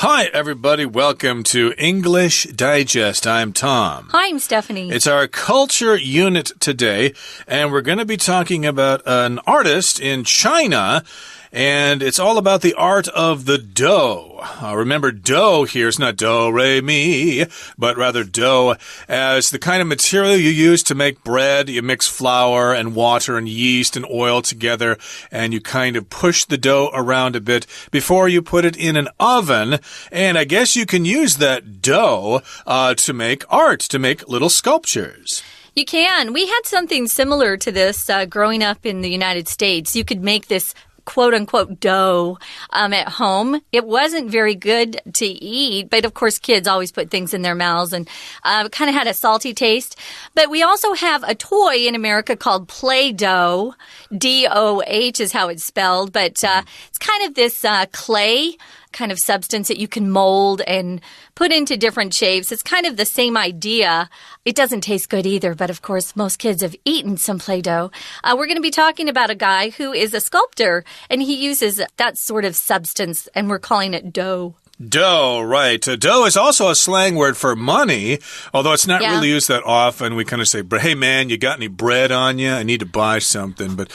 Hi, everybody. Welcome to English Digest. I'm Tom. Hi, I'm Stephanie. It's our culture unit today, and we're going to be talking about an artist in China, and it's all about the art of the dough. Remember, dough here is not do, re, mi, but rather dough as the kind of material you use to make bread. You mix flour and water and yeast and oil together, and you kind of push the dough around a bit before you put it in an oven. And I guess you can use that dough to make art, to make little sculptures. You can. We had something similar to this growing up in the United States. You could make this quote-unquote dough at home. It wasn't very good to eat, but of course kids always put things in their mouths and kind of had a salty taste. But we also have a toy in America called Play-Doh. D-O-H is how it's spelled, but it's kind of this clay kind of substance that you can mold and put into different shapes. It's kind of the same idea. It doesn't taste good either, but of course most kids have eaten some Play-Doh. We're going to be talking about a guy who is a sculptor, and he uses that sort of substance, and we're calling it dough. Dough, right. Dough is also a slang word for money, although it's not really used that often. We kind of say, hey, man, you got any bread on you? I need to buy something. But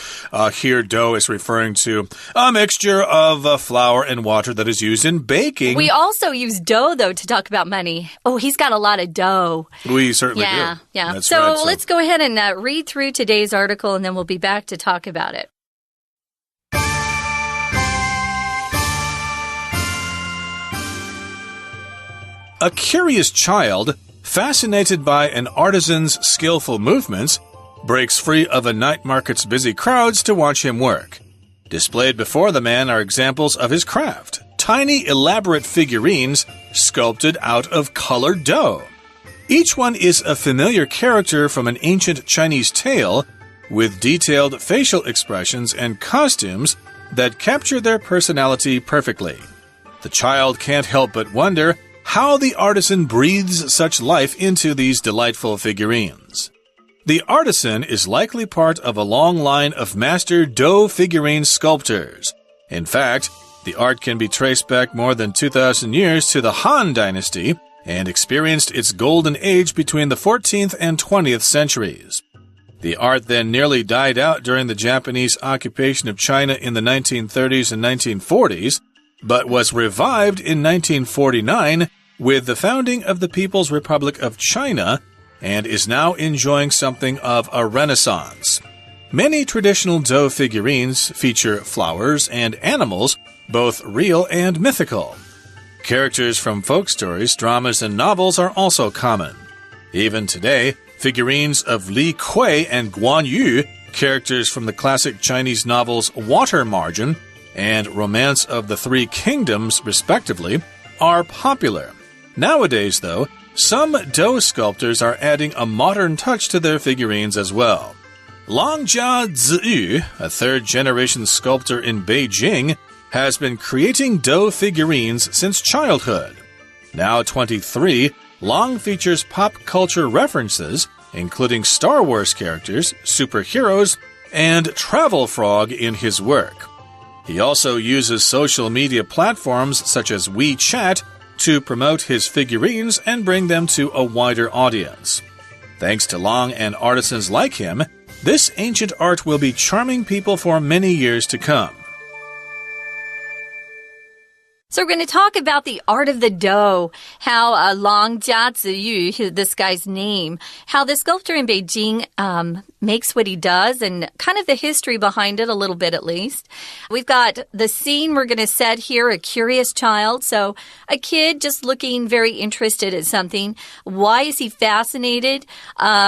here, dough is referring to a mixture of flour and water that is used in baking. We also use dough, though, to talk about money. Oh, he's got a lot of dough. We certainly do. Yeah. That's so right, let's go ahead and read through today's article, and then we'll be back to talk about it. A curious child, fascinated by an artisan's skillful movements, breaks free of a night market's busy crowds to watch him work. Displayed before the man are examples of his craft, tiny, elaborate figurines sculpted out of colored dough. Each one is a familiar character from an ancient Chinese tale, with detailed facial expressions and costumes that capture their personality perfectly. The child can't help but wonder how the artisan breathes such life into these delightful figurines. The artisan is likely part of a long line of master dough figurine sculptors. In fact, the art can be traced back more than 2,000 years to the Han Dynasty and experienced its golden age between the 14th and 20th centuries. The art then nearly died out during the Japanese occupation of China in the 1930s and 1940s, but was revived in 1949 with the founding of the People's Republic of China and is now enjoying something of a renaissance. Many traditional dough figurines feature flowers and animals, both real and mythical. Characters from folk stories, dramas, and novels are also common. Even today, figurines of Li Kui and Guan Yu, characters from the classic Chinese novels Water Margin and Romance of the Three Kingdoms, respectively, are popular. Nowadays, though, some dough sculptors are adding a modern touch to their figurines as well. Longjia Ziyu, a third-generation sculptor in Beijing, has been creating dough figurines since childhood. Now 23, Long features pop culture references, including Star Wars characters, superheroes, and Travel Frog in his work. He also uses social media platforms such as WeChat to promote his figurines and bring them to a wider audience. Thanks to Long and artisans like him, this ancient art will be charming people for many years to come. So we're going to talk about the art of the dough, how Longjia Ziyu, this guy's name, how the sculptor in Beijing makes what he does and kind of the history behind it a little bit at least. We've got the scene we're going to set here, a curious child. So a kid just looking very interested at something. Why is he fascinated?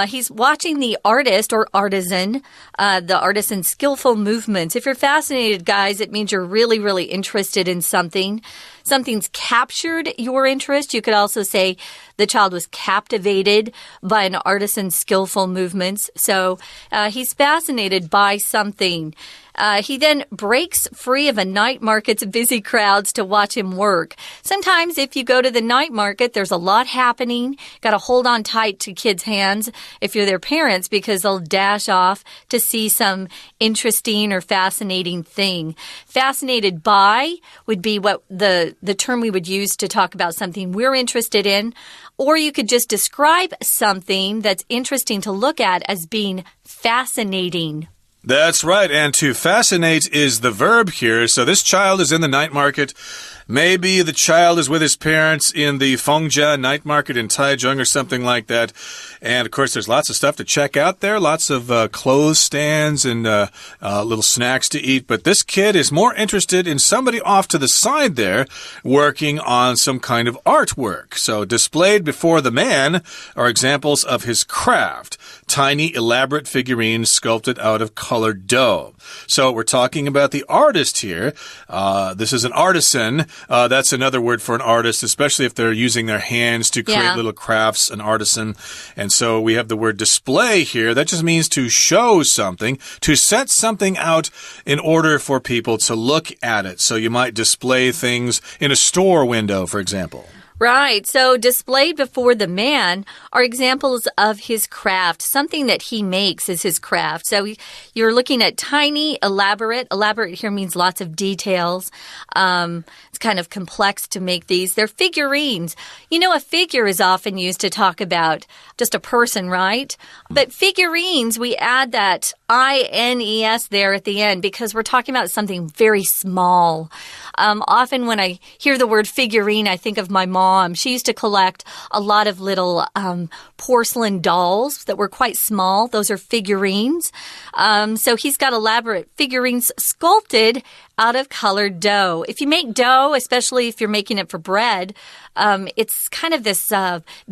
He's watching the artist or artisan, the artisan's skillful movements. If you're fascinated, guys, it means you're really, really interested in something. Something's captured your interest. You could also say the child was captivated by an artisan's skillful movements. So he's fascinated by something. He then breaks free of a night market's busy crowds to watch him work. Sometimes if you go to the night market, there's a lot happening. Got to hold on tight to kids' hands if you're their parents because they'll dash off to see some interesting or fascinating thing. Fascinated by would be what the the term we would use to talk about something we're interested in. Or you could just describe something that's interesting to look at as being fascinating. That's right, and to fascinate is the verb here. So this child is in the night market. Maybe the child is with his parents in the Fengjia night market in Taichung or something like that. And, of course, there's lots of stuff to check out there, lots of clothes stands and little snacks to eat. But this kid is more interested in somebody off to the side there working on some kind of artwork. So displayed before the man are examples of his craft. Tiny, elaborate figurines sculpted out of colored dough. So we're talking about the artist here. This is an artisan. That's another word for an artist, especially if they're using their hands to create little crafts, an artisan. And so we have the word display here. That just means to show something, to set something out in order for people to look at it. So you might display things in a store window, for example. Right. So displayed before the man are examples of his craft. Something that he makes is his craft. So you're looking at tiny, elaborate. Elaborate here means lots of details. It's kind of complex to make these. They're figurines. You know, a figure is often used to talk about just a person, right? But figurines, we add that I-N-E-S there at the end because we're talking about something very small. Often when I hear the word figurine, I think of my mom. She used to collect a lot of little porcelain dolls that were quite small. Those are figurines. So he's got elaborate figurines sculpted out of colored dough. If you make dough, especially if you're making it for bread, it's kind of this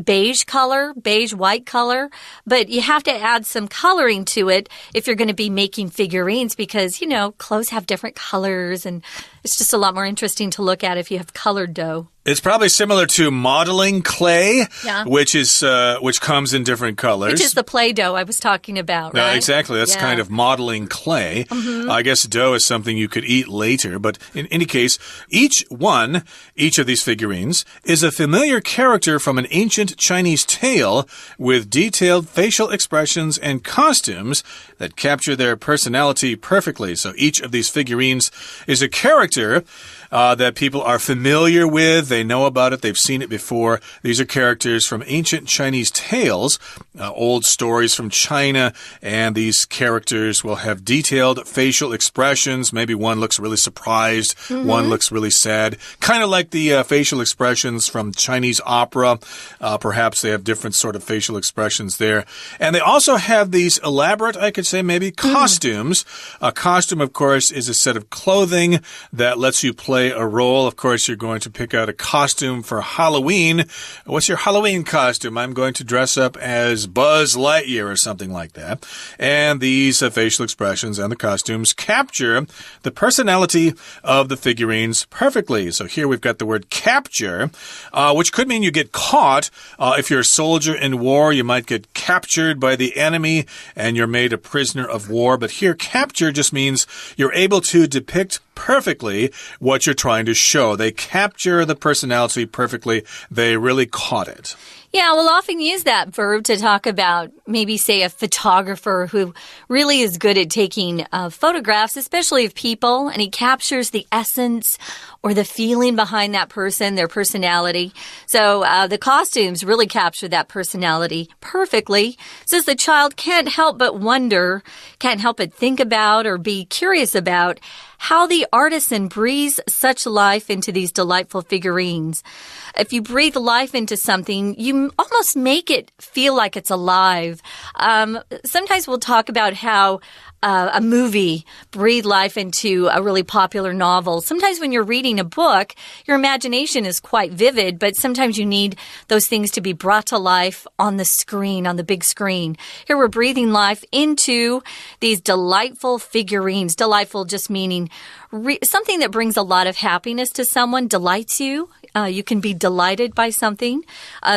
beige color, beige-white color, but you have to add some coloring to it if you're going to be making figurines because, you know, clothes have different colors and it's just a lot more interesting to look at if you have colored dough. It's probably similar to modeling clay, which comes in different colors. Which is the Play-Doh I was talking about, right? Exactly. That's kind of modeling clay. I guess dough is something you could eat later. But in any case, each of these figurines is a familiar character from an ancient Chinese tale with detailed facial expressions and costumes that capture their personality perfectly. So each of these figurines is a character that people are familiar with. They know about it. They've seen it before. These are characters from ancient Chinese tales, old stories from China, and these characters will have detailed facial expressions. Maybe one looks really surprised, one looks really sad. Kind of like the facial expressions from Chinese opera. Perhaps they have different sort of facial expressions there. And they also have these elaborate, I could say maybe, costumes. A costume, of course, is a set of clothing that lets you play a role. Of course, you're going to pick out a costume for Halloween. What's your Halloween costume? I'm going to dress up as Buzz Lightyear or something like that. And these facial expressions and the costumes capture the personality of the figurines perfectly. So here we've got the word capture, which could mean you get caught. If you're a soldier in war, you might get captured by the enemy and you're made a prisoner of war. But here, capture just means you're able to depict perfectly what you're trying to show. They capture the personality perfectly. They really caught it. Yeah, we'll often use that verb to talk about maybe, say, a photographer who really is good at taking photographs, especially of people, and he captures the essence or the feeling behind that person, their personality. So the costumes really capture that personality perfectly. Says the child can't help but wonder, can't help but think about or be curious about how the artisan breathes such life into these delightful figurines. If you breathe life into something, you almost make it feel like it's alive. Sometimes we'll talk about how a movie breathed life into a really popular novel. Sometimes when you're reading a book, your imagination is quite vivid, but sometimes you need those things to be brought to life on the screen, on the big screen. Here we're breathing life into these delightful figurines. Delightful just meaning something that brings a lot of happiness to someone, delights you. You can be delighted by something.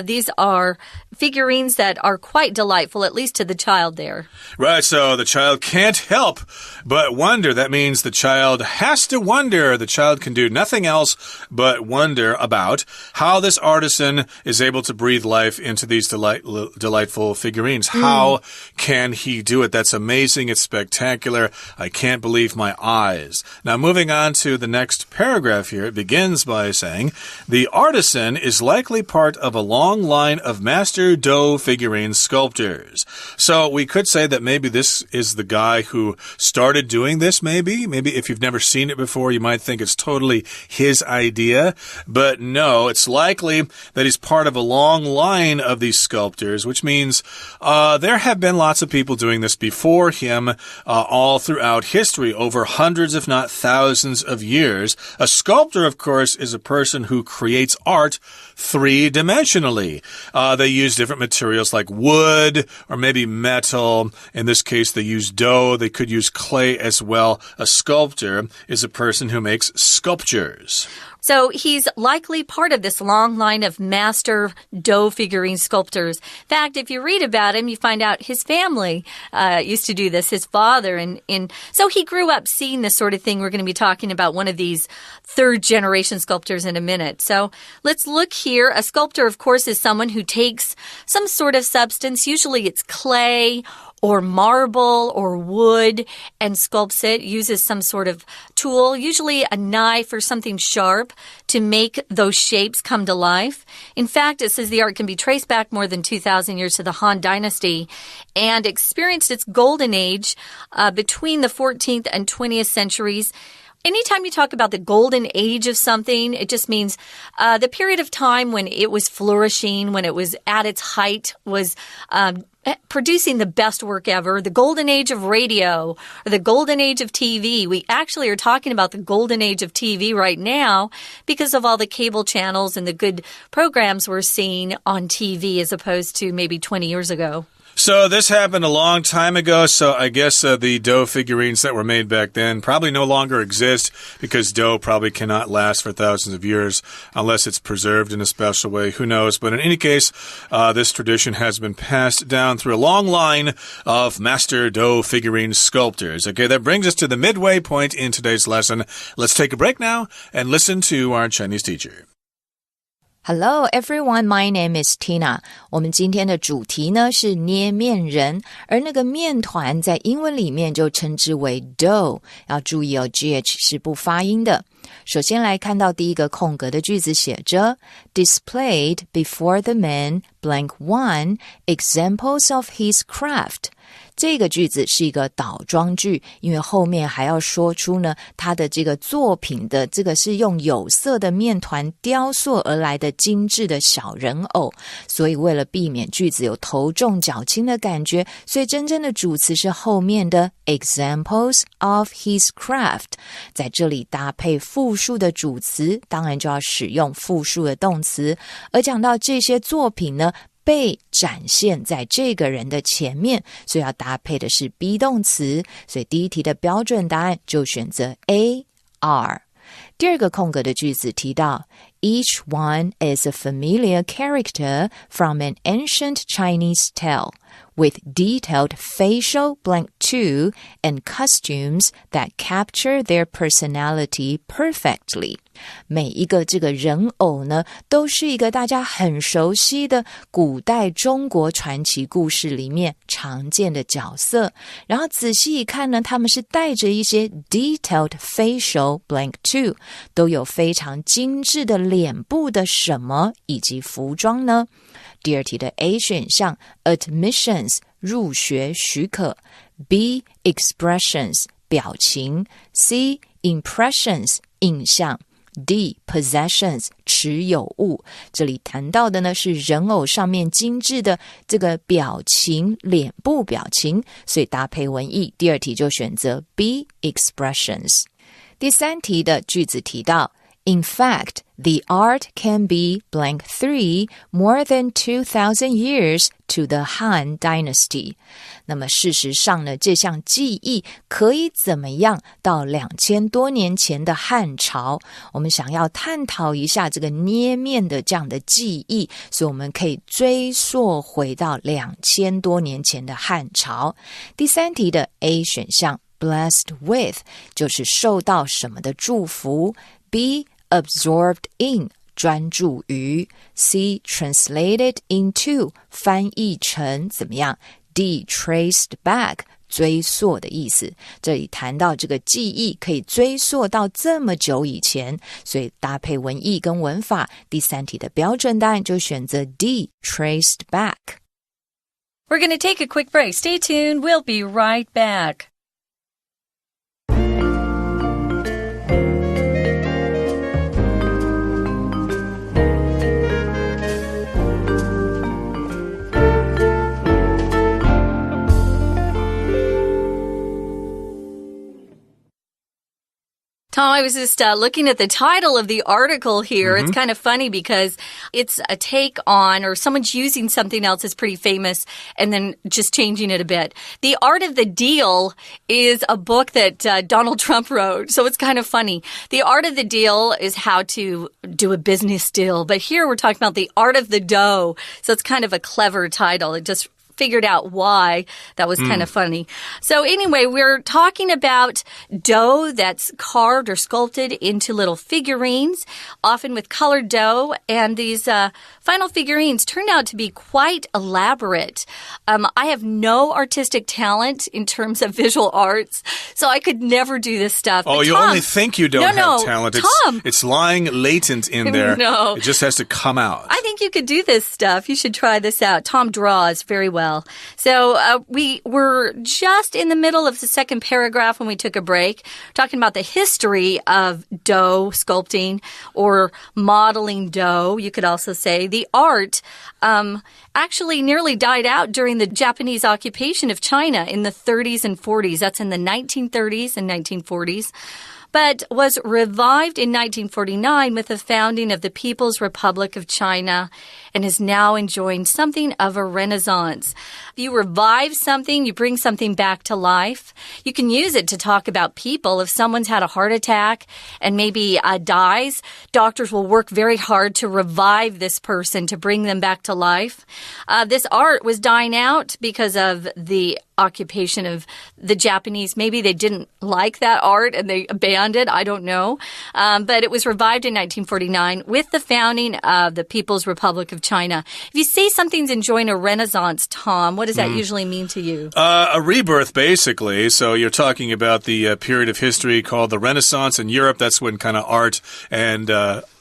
These are figurines that are quite delightful, at least to the child there. Right, so the child can't help but wonder. That means the child has to wonder. The child can do nothing else but wonder about how this artisan is able to breathe life into these delightful figurines. How can he do it? That's amazing. It's spectacular. I can't believe my eyes. Now, moving on to the next paragraph here, it begins by saying, the artisan is likely part of a long line of master dough figurine sculptors. So we could say that maybe this is the guy who started doing this, maybe. Maybe if you've never seen it before, you might think it's totally his idea. But no, it's likely that he's part of a long line of these sculptors, which means there have been lots of people doing this before him all throughout history, over hundreds, if not thousands of years. A sculptor, of course, is a person who creates art three-dimensionally. They use different materials like wood or maybe metal. In this case, they use dough. They could use clay as well. A sculptor is a person who makes sculptures. So he's likely part of this long line of master dough figurine sculptors. In fact, if you read about him, you find out his family used to do this, his father. And so he grew up seeing this sort of thing. We're going to be talking about one of these third-generation sculptors in a minute. So let's look here. A sculptor, of course, is someone who takes some sort of substance. Usually it's clay or marble or wood and sculpts it, uses some sort of tool, usually a knife or something sharp, to make those shapes come to life. In fact, it says the art can be traced back more than 2,000 years to the Han Dynasty and experienced its golden age between the 14th and 20th centuries. Anytime you talk about the golden age of something, it just means the period of time when it was flourishing, when it was at its height, was producing the best work ever, the golden age of radio, or the golden age of TV. We actually are talking about the golden age of TV right now because of all the cable channels and the good programs we're seeing on TV as opposed to maybe 20 years ago. So this happened a long time ago, so I guess the dough figurines that were made back then probably no longer exist because dough probably cannot last for thousands of years unless it's preserved in a special way. Who knows? But in any case, this tradition has been passed down through a long line of master dough figurine sculptors. Okay, that brings us to the midway point in today's lesson. Let's take a break now and listen to our Chinese teacher. Hello everyone, my name is Tina. 我们今天的主题呢是捏面人，而那个面团在英文里面就称之为 dough， 要注意哦 GH 是不发音的。首先来看到第一个空格的句子写着 Displayed before the man blank one examples of his craft。这个句子是一个倒装句，因为后面还要说出呢他的这个作品的这个是用有色的面团雕塑而来的精致的小人偶，所以为了避免句子有头重脚轻的感觉，所以真正的主词是后面的 examples of his craft， 在这里搭配复数的主词，当然就要使用复数的动词，而讲到这些作品呢被展现在这个人的前面，所以要搭配的是 be 动词，所以第一题的标准答案就选择 A, are。第二个空格的句子提到 Each one is a familiar character from an ancient Chinese tale with detailed facial blank two and costumes that capture their personality perfectly. 每一个这个人偶呢都是一个大家很熟悉的古代中国传奇故事里面常见的角色，然后仔细一看呢，他们是带着一些 detailed facial blank two， 都有非常精致的脸部的什么以及服装呢？第二题的 A 选项 admissions 入学许可， B expressions 表情， C impressions 印象， D possessions 持有物。这里谈到的呢是人偶上面精致的这个表情，脸部表情，所以搭配文意，第二题就选择 B expressions。第三题的句子提到In fact, the art can be blank 3 more than 2,000 years to the Han Dynasty. 那么事实上呢，这项技艺可以怎么样到2000多年前的汉朝？我们想要探讨一下这个捏面的这样的技艺，所以我们可以追溯回到2000多年前的汉朝。第三题的 A 选项 blessed with 就是受到什么的祝福， B absorbed in 专注于， C translated into 翻译成怎么样， D traced back 追溯的意思。这里谈到这个记忆可以追溯到这么久以前，所以搭配文意跟文法，第三题的标准答案就选择 D, traced back. We're going to take a quick break. Stay tuned. We'll be right back. Tom, I was just looking at the title of the article here. It's kind of funny because it's a take on, or someone's using something else that's pretty famous and then just changing it a bit. The Art of the Deal is a book that Donald Trump wrote, so it's kind of funny. The Art of the Deal is how to do a business deal, but here we're talking about the Art of the Dough, so it's kind of a clever title. It just figured out why. That was kind of funny. So anyway, we're talking about dough that's carved or sculpted into little figurines, often with colored dough. And these final figurines turned out to be quite elaborate. I have no artistic talent in terms of visual arts, so I could never do this stuff. Oh, but you Tom, only think you don't have talent. Tom. It's lying latent in there. No. It just has to come out. I think you could do this stuff. You should try this out. Tom draws very well. So we were just in the middle of the second paragraph when we took a break, talking about the history of dough sculpting or modeling dough, you could also say. The art actually nearly died out during the Japanese occupation of China in the 30s and 40s. That's in the 1930s and 1940s. But was revived in 1949 with the founding of the People's Republic of China and is now enjoying something of a renaissance. If you revive something, you bring something back to life. You can use it to talk about people. If someone's had a heart attack and maybe dies, doctors will work very hard to revive this person, to bring them back to life. This art was dying out because of the occupation of the Japanese. Maybe they didn't like that art and they banned it. I don't know. But it was revived in 1949 with the founding of the People's Republic of China. If you say something's enjoying a renaissance, Tom, what does that usually mean to you? A rebirth, basically. So you're talking about the period of history called the Renaissance in Europe. That's when kind of art and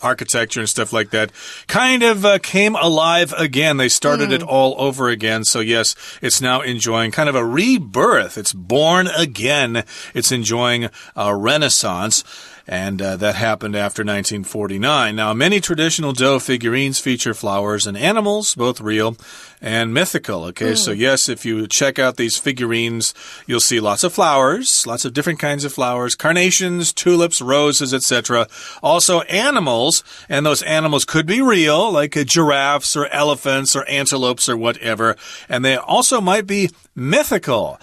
architecture and stuff like that kind of came alive again. They started it all over again. So yes, it's now enjoying kind of a rebirth. It's born again. It's enjoying a renaissance. And that happened after 1949. Now, many traditional dough figurines feature flowers and animals, both real and mythical. Okay, so yes, if you check out these figurines, you'll see lots of flowers, lots of different kinds of flowers, carnations, tulips, roses, etc. Also animals, and those animals could be real, like giraffes or elephants or antelopes or whatever. And they also might be mythical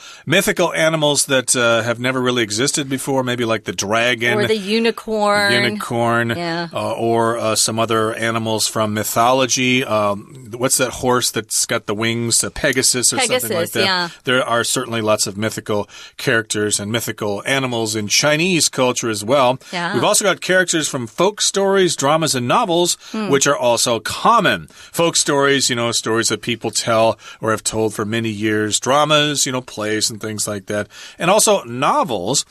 animals that have never really existed before, maybe like the dragon. Or the unicorn. Yeah. Or some other animals from mythology. What's that horse that's got the wings? Pegasus or something like that. Yeah. There are certainly lots of mythical characters and mythical animals in Chinese culture as well. Yeah. We've also got characters from folk stories, dramas, and novels, which are also common. Folk stories, stories that people tell or have told for many years. Dramas, plays and things like that. And also novels,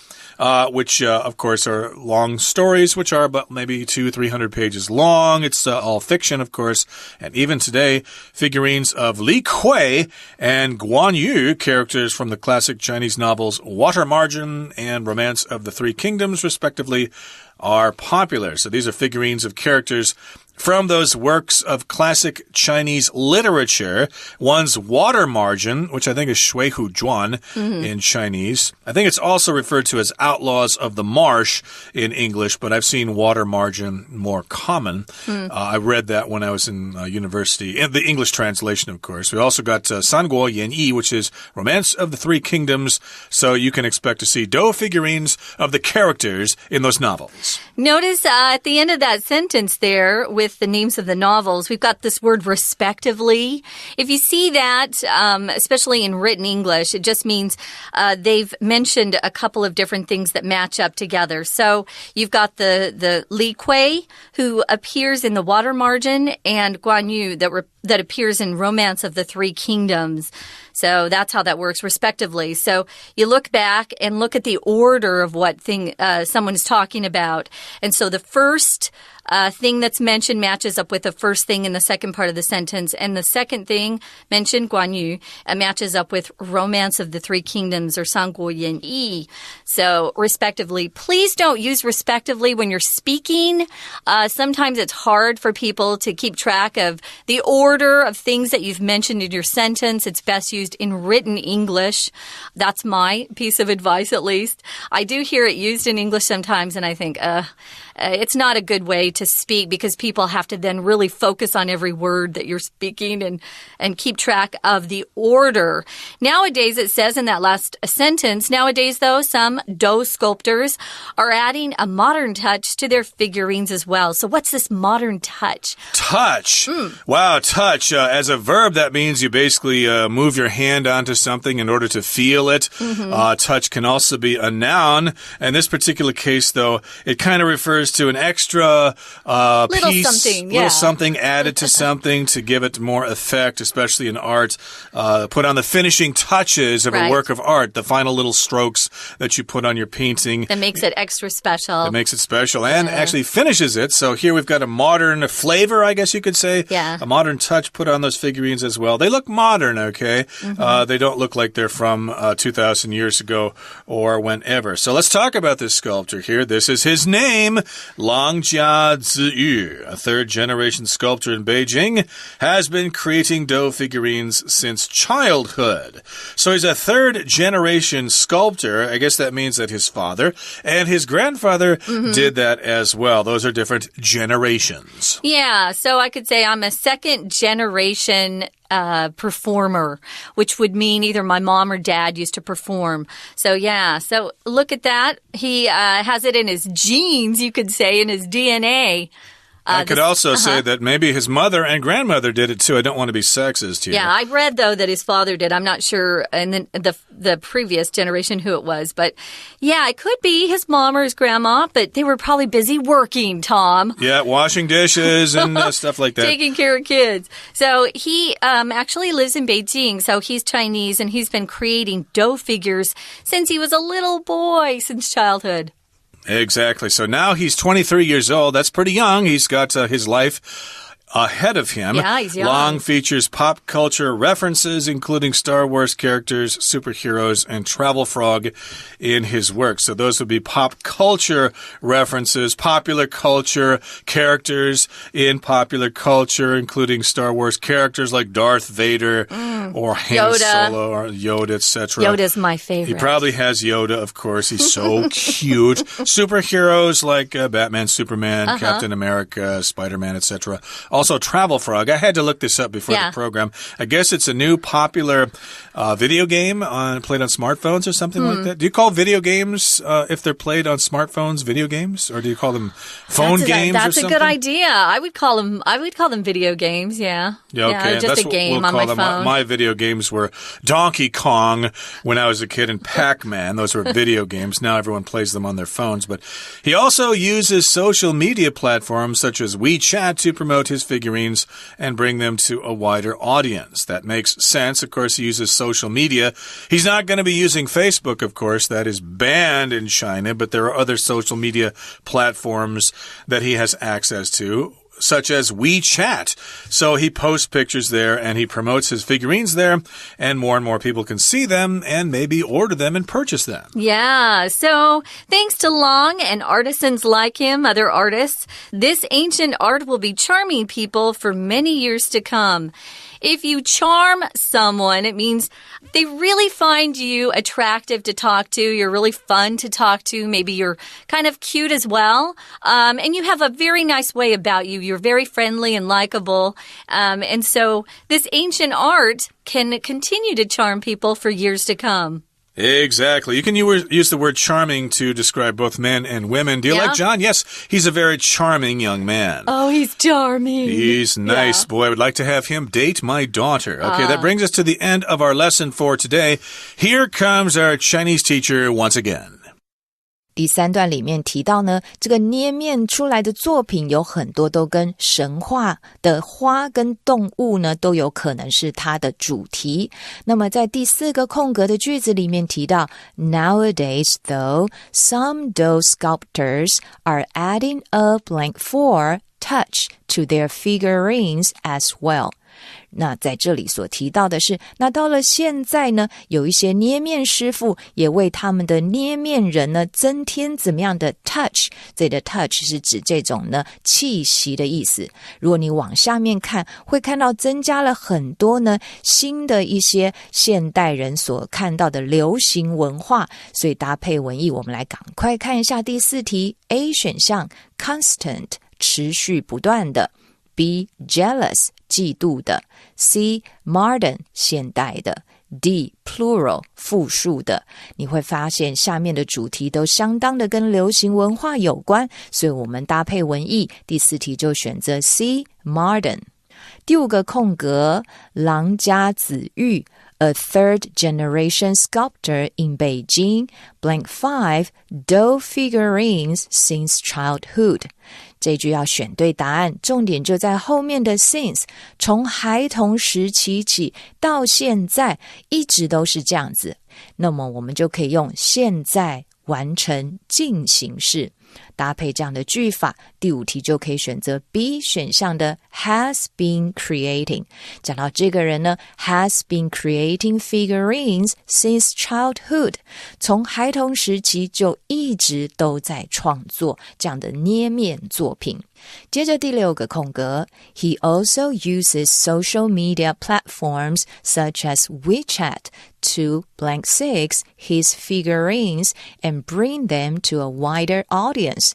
which, of course, are long stories, which are about maybe 200-300 pages long. It's all fiction, of course. And even today, figurines of Li Kui and Guan Yu, characters from the classic Chinese novels Water Margin and Romance of the Three Kingdoms, respectively, are popular. So these are figurines of characters from those works of classic Chinese literature. One's Water Margin, which I think is Shui Hu Zhuan in Chinese. I think it's also referred to as Outlaws of the Marsh in English, but I've seen Water Margin more common. I read that when I was in university, in the English translation, of course. We also got Sanguo Yan Yi, which is Romance of the Three Kingdoms. So you can expect to see dough figurines of the characters in those novels. Notice at the end of that sentence there with the names of the novels, we've got this word respectively. If you see that, especially in written English, it just means they've mentioned a couple of different things that match up together. So you've got the Li Kui, who appears in the Water Margin, and Guan Yu that that appears in Romance of the Three Kingdoms. So that's how that works, respectively. So you look back and look at the order of what thing someone's talking about. And so the first thing that's mentioned matches up with the first thing in the second part of the sentence. And the second thing mentioned, 关于, matches up with Romance of the Three Kingdoms or 三国演义. So respectively. Please don't use respectively when you're speaking. Sometimes it's hard for people to keep track of the order of things that you've mentioned in your sentence. It's best used in written English. That's my piece of advice, at least. I do hear it used in English sometimes, and I think, it's not a good way to speak because people have to then really focus on every word that you're speaking and keep track of the order. Nowadays, it says in that last sentence, nowadays, though, some dough sculptors are adding a modern touch to their figurines as well. So what's this modern touch? Touch. Wow, touch. As a verb, that means you basically move your hand onto something in order to feel it. Touch can also be a noun. In this particular case, though, it kind of refers to an extra piece, little something added to something to give it more effect, especially in art. Put on the finishing touches of a work of art, the final little strokes that you put on your painting. That makes it extra special. That makes it special and actually finishes it. So here we've got a modern flavor, I guess you could say. Yeah. A modern touch put on those figurines as well. They look modern, okay? They don't look like they're from 2,000 years ago or whenever. So let's talk about this sculptor here. This is his name. Langjia Ziyu, a third-generation sculptor in Beijing, has been creating dough figurines since childhood. So he's a third-generation sculptor. I guess that means that his father and his grandfather did that as well. Those are different generations. Yeah, so I could say I'm a second-generation performer, which would mean either my mom or dad used to perform. So yeah, so look at that. He has it in his genes, you could say, in his DNA. I could also say that maybe his mother and grandmother did it too. I don't want to be sexist here. Yeah, I read, though, that his father did. I'm not sure in the previous generation who it was. But yeah, it could be his mom or his grandma, but they were probably busy working, Tom. Yeah, washing dishes and stuff like that. Taking care of kids. So he actually lives in Beijing, so he's Chinese, and he's been creating dough figures since he was a little boy, since childhood. Exactly. So now he's 23 years old. That's pretty young. He's got his life ahead of him. Yeah, he's young. Long features pop culture references, including Star Wars characters, superheroes, and Travel Frog in his work. So those would be pop culture references, popular culture characters in popular culture, including Star Wars characters like Darth Vader or Han Solo or Yoda, etc. Yoda's my favorite. He probably has Yoda, of course. He's so cute. Superheroes like Batman, Superman, Captain America, Spider-Man, etc. Also, Travel Frog. I had to look this up before the program. I guess it's a new popular video game played on smartphones or something like that. Do you call video games, if they're played on smartphones, video games? Or do you call them phone games or something? That's a good idea. I would call them video games, yeah. Okay. Just that's a game what we'll on call my them. phone. My video games were Donkey Kong when I was a kid and Pac-Man. Those were video games. Now everyone plays them on their phones. But he also uses social media platforms such as WeChat to promote his figurines and bring them to a wider audience. That makes sense. Of course, he uses social media. He's not going to be using Facebook, of course. That is banned in China, but there are other social media platforms that he has access to, such as WeChat. So he posts pictures there and he promotes his figurines there, and more people can see them and maybe order them and purchase them. Yeah, so thanks to Long and artisans like him, other artists, this ancient art will be charming people for many years to come. If you charm someone, it means they really find you attractive to talk to. You're really fun to talk to. Maybe you're kind of cute as well. And you have a very nice way about you. You're very friendly and likable. And so this ancient art can continue to charm people for years to come. Exactly. You can use the word charming to describe both men and women. Do you like John? Yes, he's a very charming young man. Oh, he's charming. He's nice. Boy, I would like to have him date my daughter. Okay, that brings us to the end of our lesson for today. Here comes our Chinese teacher once again. 第3段里面提到呢，这个捏面出来的作品有很多都跟神话的花跟动物呢都有可能是它的主题。那么在第4个空格的句子里面提到 Nowadays though, some dough sculptors are adding a blank 4 touch to their figurines as well。那在这里所提到的是，那到了现在呢，有一些捏面师傅也为他们的捏面人呢增添怎么样的 touch， 这里的 touch 是指这种呢气息的意思。如果你往下面看，会看到增加了很多呢新的一些现代人所看到的流行文化，所以搭配文意，我们来赶快看一下第4题 A 选项 constant 持续不断的， B jealous 嫉妒的， C modern 现代的， D plural 复数的。你会发现下面的主题都相当的跟流行文化有关，所以我们搭配文意，第4题就选择 C modern。 第5个空格，郎家子玉A third generation sculptor in Beijing, blank 5 dough figurines since childhood。 这句要选对答案，重点就在后面的 since， 从孩童时期起到现在一直都是这样子，那么我们就可以用现在完成进行式，搭配这样的句法，第5题就可以选择 B 选项的 has been creating。 讲到这个人呢 has been creating figurines since childhood， 从孩童时期就一直都在创作这样的捏面作品。接着第6个空格 He also uses social media platforms such as WeChat to blank 6 his figurines and bring them to a wider audience。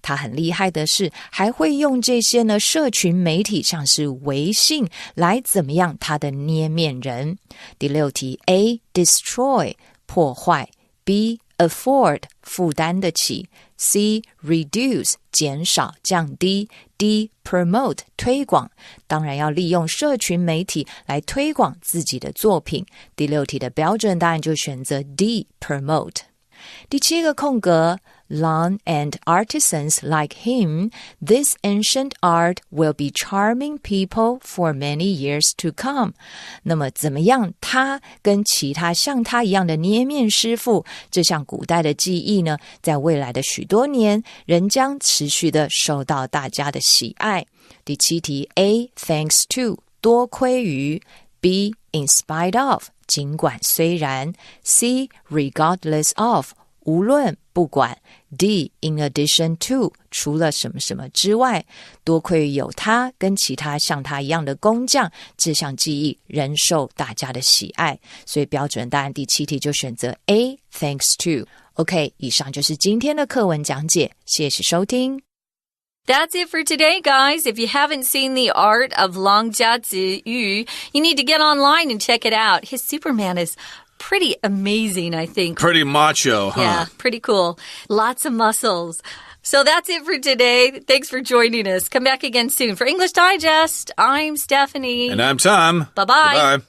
他很厉害的是还会用这些呢社群媒体像是微信来怎么样他的捏面人。第6题 A destroy 破坏， B afford 负担得起， C reduce 减少降低， D promote 推广，当然要利用社群媒体来推广自己的作品。第6题的标准答案就选择 D promote。 第7个空格Long and artisans like him, this ancient art will be charming people for many years to come。 那么怎么样他跟其他像他一样的捏面师傅，这项古代的技艺呢，在未来的许多年仍将持续的受到大家的喜爱。第7题 A thanks to 多亏于， B in spite of 尽管虽然， C regardless of 无论不管， D in addition to 除了什么什么之外，多亏于有他跟其他像他一样的工匠，这项技艺仍受大家的喜爱，所以标准答案第7题就选择 A thanks to。 OK， 以上就是今天的课文讲解，谢谢收听。That's it for today, guys. If you haven't seen the art of Lang Jiazi Yu, you need to get online and check it out. His Superman is pretty amazing, I think. Pretty macho, huh? Yeah, pretty cool. Lots of muscles. So that's it for today. Thanks for joining us. Come back again soon. For English Digest, I'm Stephanie. And I'm Tom. Bye-bye. Bye.